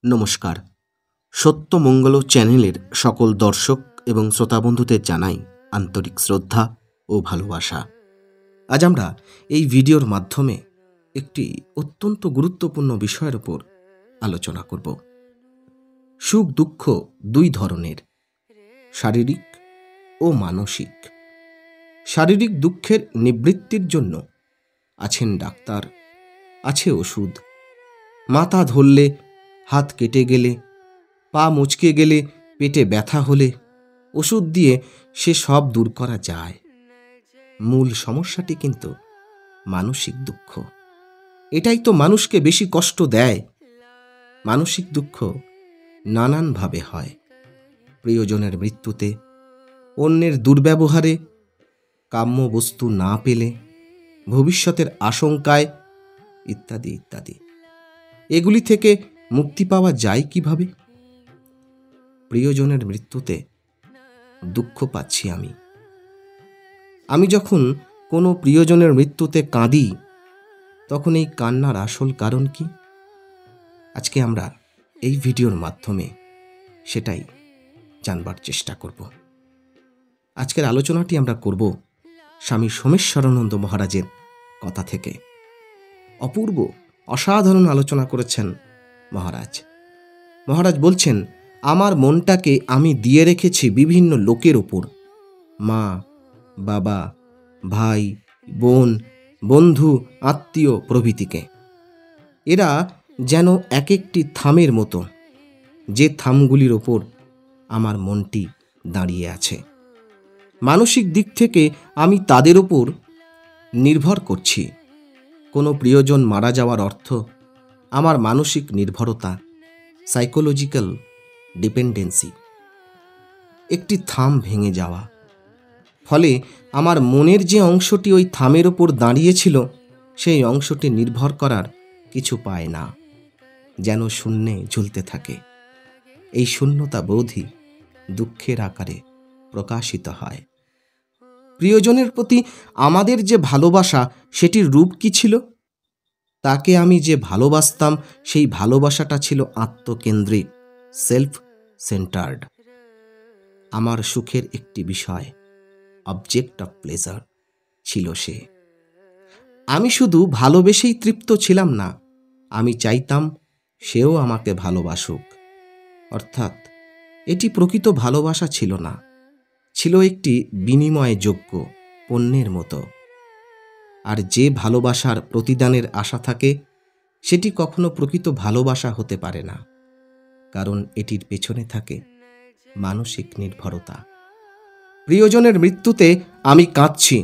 নমস্কার। সত্যমঙ্গল চ্যানেলের সকল দর্শক এবং শ্রোতা বন্ধুদের জানাই আন্তরিক শ্রদ্ধা ও ভালোবাসা। আজ আমরা এই ভিডিওর মাধ্যমে একটি অত্যন্ত গুরুত্বপূর্ণ বিষয়ের উপর আলোচনা করব। সুখ দুঃখ দুই ধরনের, শারীরিক ও মানসিক। শারীরিক দুঃখের নিবৃত্তির জন্য আছেন ডাক্তার, আছে ওষুধ। মাথা ধরলে, হাত কেটে গেলে, পা মুচকে গেলে, পেটে ব্যথা হলে ওষুধ দিয়ে সে সব দূর করা যায়। মূল সমস্যাটি কিন্তু মানসিক দুঃখ। এটাই তো মানুষকে বেশি কষ্ট দেয়। মানসিক দুঃখ নানানভাবে হয়। প্রিয়জনের মৃত্যুতে, অন্যের দুর্ব্যবহারে, কাম্য বস্তু না পেলে, ভবিষ্যতের আশঙ্কায়, ইত্যাদি ইত্যাদি। এগুলি থেকে মুক্তি পাওয়া যায় কিভাবে? প্রিয়জনের মৃত্যুতে দুঃখ পাচ্ছি আমি যখন কোনো প্রিয়জনের মৃত্যুতে কাঁদি, তখন এই কান্নার আসল কারণ কি? আজকে আমরা এই ভিডিওর মাধ্যমে সেটাই জানবার চেষ্টা করব। আজকের আলোচনাটি আমরা করব স্বামী সোমেশ্বরানন্দ মহারাজের কথা থেকে। অপূর্ব অসাধারণ আলোচনা করেছেন মহারাজ বলছেন, আমার মনটাকে আমি দিয়ে রেখেছি বিভিন্ন লোকের ওপর, মা, বাবা, ভাই, বোন, বন্ধু, আত্মীয় প্রভৃতিকে। এরা যেন এক একটি থামের মতো, যে থামগুলির ওপর আমার মনটি দাঁড়িয়ে আছে। মানসিক দিক থেকে আমি তাদের ওপর নির্ভর করছি। কোনো প্রিয়জন মারা যাওয়ার অর্থ আমার মানসিক নির্ভরতা, সাইকোলজিক্যাল ডিপেন্ডেন্সি, একটি থাম ভেঙে যাওয়া। ফলে আমার মনের যে অংশটি ওই থামের ওপর দাঁড়িয়েছিল, সেই অংশটি নির্ভর করার কিছু পায় না, যেন শূন্যে ঝুলতে থাকে। এই শূন্যতা বোধই দুঃখের আকারে প্রকাশিত হয়। প্রিয়জনের প্রতি আমাদের যে ভালোবাসা, সেটির রূপ কি ছিল? তাকে আমি যে ভালোবাসতাম, সেই ভালোবাসাটা ছিল আত্মকেন্দ্রিক, সেলফ সেন্টার্ড। আমার সুখের একটি বিষয়, অবজেক্ট অফ প্লেজার ছিল সে। আমি শুধু ভালোবেসেই তৃপ্ত ছিলাম না, আমি চাইতাম সেও আমাকে ভালোবাসুক। অর্থাৎ এটি প্রকৃত ভালোবাসা ছিল না, ছিল একটি বিনিময়যোগ্য পণ্যের মতো। আর যে ভালোবাসার প্রতিদানের আশা থাকে, সেটি কখনো প্রকৃত ভালোবাসা হতে পারে না, কারণ এটির পেছনে থাকে মানসিক নির্ভরতা। প্রিয়জনের মৃত্যুতে আমি কাঁদছি,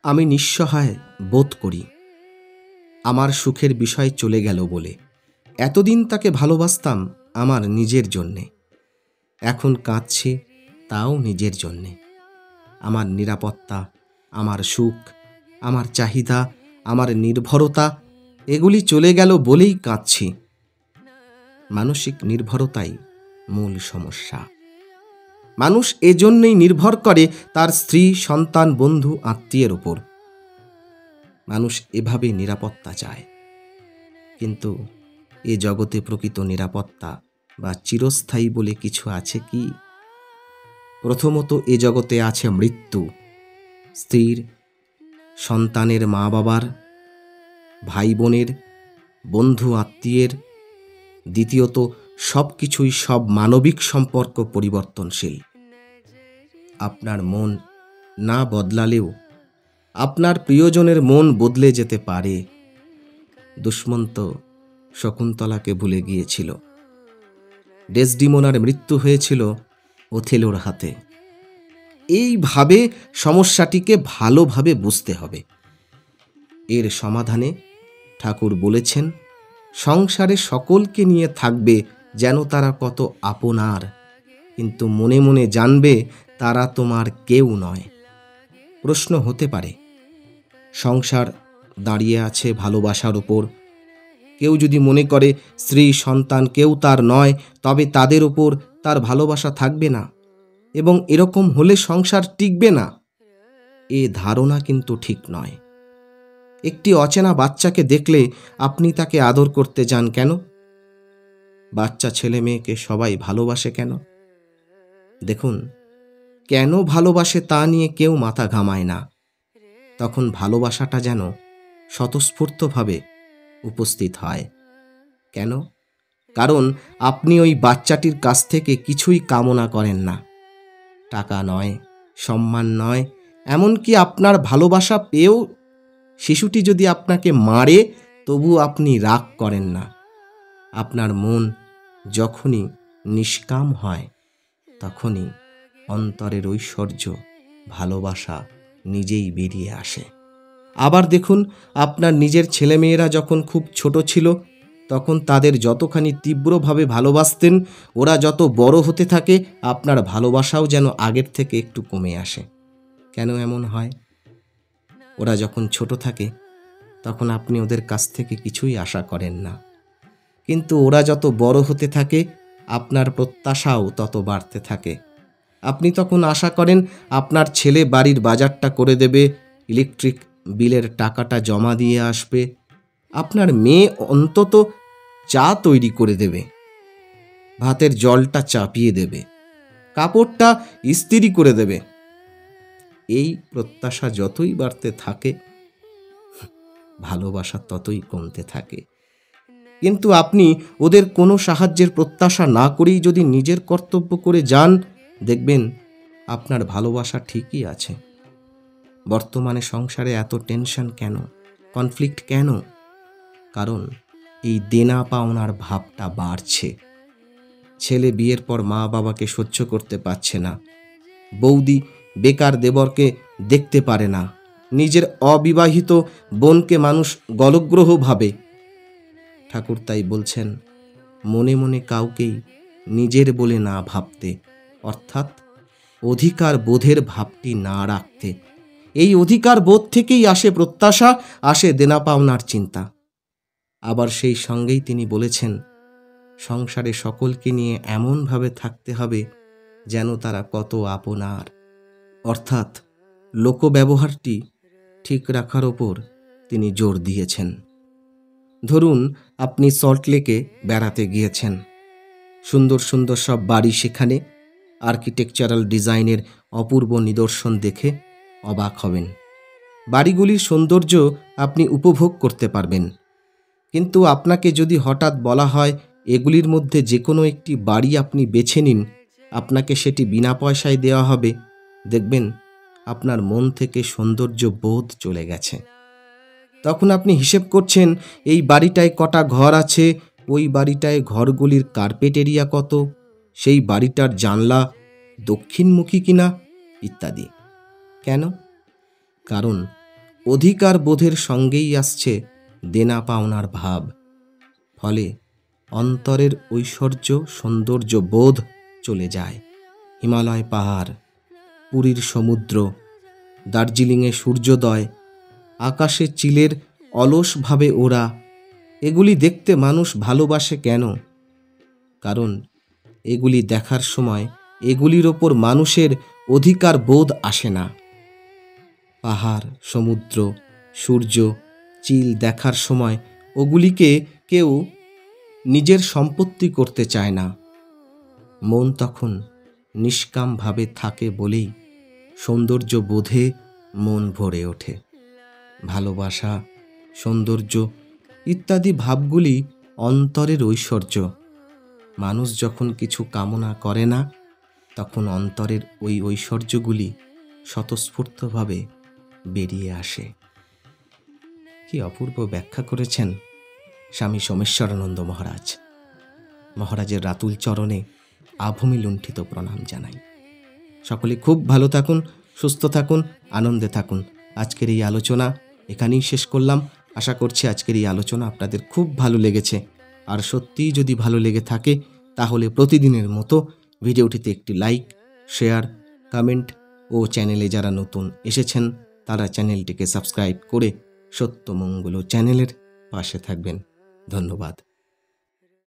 আমি নিঃসহায় বোধ করি। আমার সুখের বিষয় চলে গেল বলে। এতদিন তাকে ভালোবাসতাম আমার নিজের জন্যে, এখন কাঁদছি তাও নিজের জন্যে। আমার নিরাপত্তা, আমার সুখ, আমার চাহিদা, আমার নির্ভরতা, এগুলি চলে গেল বলেই কাঁদছি। মানসিক নির্ভরতাই মূল সমস্যা। মানুষ এজন্যই নির্ভর করে তার স্ত্রী, সন্তান, বন্ধু, আত্মীয়ের ওপর। মানুষ এভাবে নিরাপত্তা চায়। কিন্তু এ জগতে প্রকৃত নিরাপত্তা বা চিরস্থায়ী বলে কিছু আছে কি? প্রথমত, এ জগতে আছে মৃত্যু, স্ত্রীর, সন্তানের, মা বাবার, ভাই বোনের, বন্ধু আত্মীয়ের। দ্বিতীয়ত, সব কিছুই, সব মানবিক সম্পর্ক পরিবর্তনশীল। আপনার মন না বদলালেও আপনার প্রিয়জনের মন বদলে যেতে পারে। দুষ্মন্ত শকুন্তলাকে ভুলে গিয়েছিল। ডেসডিমোনার মৃত্যু হয়েছিল ওথেলোর হাতে। এইভাবে সমস্যাটিকে ভালোভাবে বুঝতে হবে। এর সমাধানে ঠাকুর বলেছেন, সংসারে সকলকে নিয়ে থাকবে যেন তারা কত আপনার, কিন্তু মনে মনে জানবে তারা তোমার কেউ নয়। প্রশ্ন হতে পারে, সংসার দাঁড়িয়ে আছে ভালোবাসার উপর। কেউ যদি মনে করে স্ত্রী, সন্তান কেউ তার নয়, তবে তাদের উপর তার ভালোবাসা থাকবে না, এবং এরকম হলে সংসার টিকবে না। এ ধারণা কিন্তু ঠিক নয়। একটি অচেনা বাচ্চাকে দেখলে আপনি তাকে আদর করতে যান কেন? বাচ্চা ছেলে মেয়েকে সবাই ভালোবাসে কেন? দেখুন, কেন ভালোবাসে তা নিয়ে কেউ মাথা ঘামায় না। তখন ভালোবাসাটা যেন স্বতঃস্ফূর্তভাবে উপস্থিত হয়। কেন? কারণ আপনি ওই বাচ্চাটির কাছ থেকে কিছুই কামনা করেন না। টাকা নয়, সম্মান নয়, এমনকি আপনার ভালোবাসা পেয়েও শিশুটি যদি আপনাকে মারে তবু আপনি রাগ করেন না। আপনার মন যখনই নিষ্কাম হয় তখনই অন্তরের ঐশ্বর্য, ভালোবাসা নিজেই বেরিয়ে আসে। আবার দেখুন, আপনার নিজের ছেলেমেয়েরা যখন খুব ছোট ছিল তখন তাদের যতখানি তীব্রভাবে ভালোবাসতেন, ওরা যত বড় হতে থাকে আপনার ভালোবাসাও যেন আগের থেকে একটু কমে আসে। কেন এমন হয়? ওরা যখন ছোট থাকে তখন আপনি ওদের কাছ থেকে কিছুই আশা করেন না, কিন্তু ওরা যত বড় হতে থাকে আপনার প্রত্যাশাও তত বাড়তে থাকে। আপনি তখন আশা করেন আপনার ছেলে বাড়ির বাজারটা করে দেবে, ইলেকট্রিক বিলের টাকাটা জমা দিয়ে আসবে, আপনার মেয়ে অন্তত চা তৈরি করে দেবে, ভাতের জলটা চাপিয়ে দেবে, কাপড়টা ইস্ত্রি করে দেবে। এই প্রত্যাশা যতই বাড়তে থাকে ভালোবাসা ততই কমতে থাকে। কিন্তু আপনি ওদের কোনো সাহায্যের প্রত্যাশা না করেই যদি নিজের কর্তব্য করে যান, দেখবেন আপনার ভালোবাসা ঠিকই আছে। বর্তমানে সংসারে এত টেনশন কেন, কনফ্লিক্ট কেন? কারণ এই দেনা পাওনার ভাবটা বাড়ছে। ছেলে বিয়ের পর মা বাবাকে সহ্য করতে পারছে না, বৌদি বেকার দেবরকে দেখতে পারে না, নিজের অবিবাহিত বোনকে মানুষ গলগ্রহ ভাবে। ঠাকুর তাই বলছেন, মনে মনে কাউকেই নিজের বলে না ভাবতে, অর্থাৎ অধিকার বোধের ভাবটি না রাখতে। এই অধিকার বোধ থেকেই আসে প্রত্যাশা, আসে দেনা পাওনার চিন্তা। আবার সেই সঙ্গেই তিনি বলেছেন, সংসারে সকলকে নিয়ে এমনভাবে থাকতে হবে যেন তারা কত আপনার। অর্থাৎ লোকব্যবহারটি ঠিক রাখার ওপর তিনি জোর দিয়েছেন। ধরুন, আপনি সল্টলেকে বেড়াতে গিয়েছেন, সুন্দর সুন্দর সব বাড়ি, সেখানে আর্কিটেকচারাল ডিজাইনের অপূর্ব নিদর্শন দেখে অবাক হবেন। বাড়িগুলির সৌন্দর্য আপনি উপভোগ করতে পারবেন, কিন্তু আপনাকে যদি হঠাৎ বলা হয় এগুলির মধ্যে যে কোনো একটি বাড়ি আপনি বেছে নিন, আপনাকে সেটি বিনা পয়সায় দেওয়া হবে, দেখবেন আপনার মন থেকে সৌন্দর্য বোধ চলে গেছে। তখন আপনি হিসেব করছেন এই বাড়িটায় কটা ঘর আছে, ওই বাড়িটায় ঘরগুলির কার্পেট এরিয়া কত, সেই বাড়িটার জানলা দক্ষিণমুখী কিনা ইত্যাদি। কেন? কারণ অধিকার বোধের সঙ্গেই আসছে দেনা পাওনার ভাব। ফলে অন্তরের ঐশ্বর্য, সৌন্দর্য বোধ চলে যায়। হিমালয় পাহাড়, পুরীর সমুদ্র, দার্জিলিংয়ে সূর্যোদয়, আকাশে চিলের অলসভাবে ওড়া, এগুলি দেখতে মানুষ ভালোবাসে কেন? কারণ এগুলি দেখার সময় এগুলির ওপর মানুষের অধিকার বোধ আসে না। পাহাড়, সমুদ্র, সূর্য, চিল দেখার সময় ওগুলিকে কেউ নিজের সম্পত্তি করতে চায় না। মন তখন নিষ্কামভাবে থাকে বলেই সৌন্দর্য বোধে মন ভরে ওঠে। ভালোবাসা, সৌন্দর্য ইত্যাদি ভাবগুলি অন্তরের ঐশ্বর্য। মানুষ যখন কিছু কামনা করে না তখন অন্তরের ওই ঐশ্বর্যগুলি স্বতঃস্ফূর্তভাবে বেরিয়ে আসে। কি অপূর্ব ব্যাখ্যা করেছেন স্বামী সোমেশ্বরানন্দ মহারাজ। মহারাজের রাতুল চরণে আভূমি লুণ্ঠিত প্রণাম জানাই। সকলে খুব ভালো থাকুন, সুস্থ থাকুন, আনন্দে থাকুন। আজকের এই আলোচনা এখানেই শেষ করলাম। আশা করছি আজকের এই আলোচনা আপনাদের খুব ভালো লেগেছে। আর সত্যিই যদি ভালো লেগে থাকে তাহলে প্রতিদিনের মতো ভিডিওটিতে একটি লাইক, শেয়ার, কমেন্ট ও চ্যানেলে যারা নতুন এসেছেন তারা চ্যানেলটিকে সাবস্ক্রাইব করে সত্যমঙ্গল চ্যানেলের পাশে থাকবেন। ধন্যবাদ।